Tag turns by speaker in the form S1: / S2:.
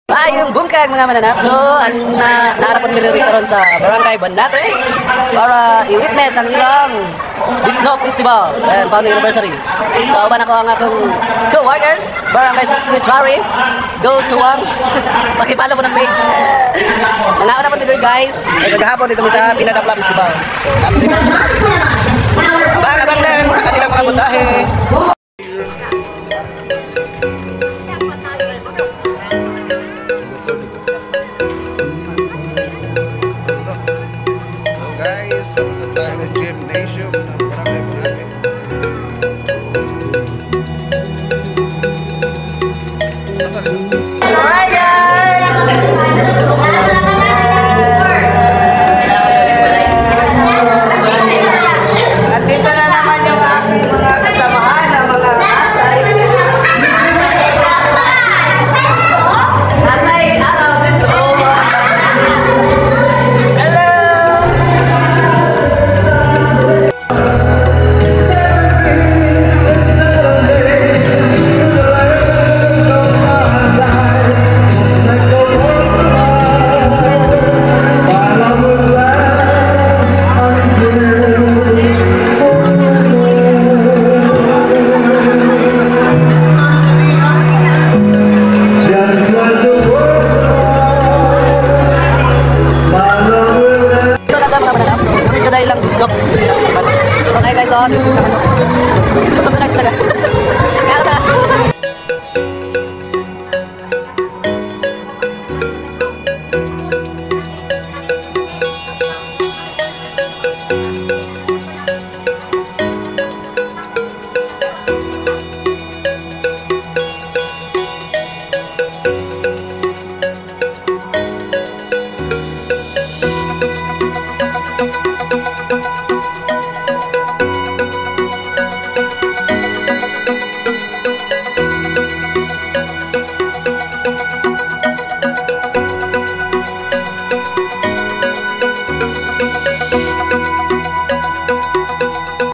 S1: Ayong bungkag mga mananap. So, naarapan ko rin karon sa Barangay Banate para i-witness ang ilang Bisnog Festival and founding anniversary. So, uban ako ang akong co-workers, Barangay Secretary, those who ang pakipalo po ng page. Mga una po dito guys, ay kagahapon dito sa Pinadapla Festival. Abang-abang lang sa kanilang mga butahe.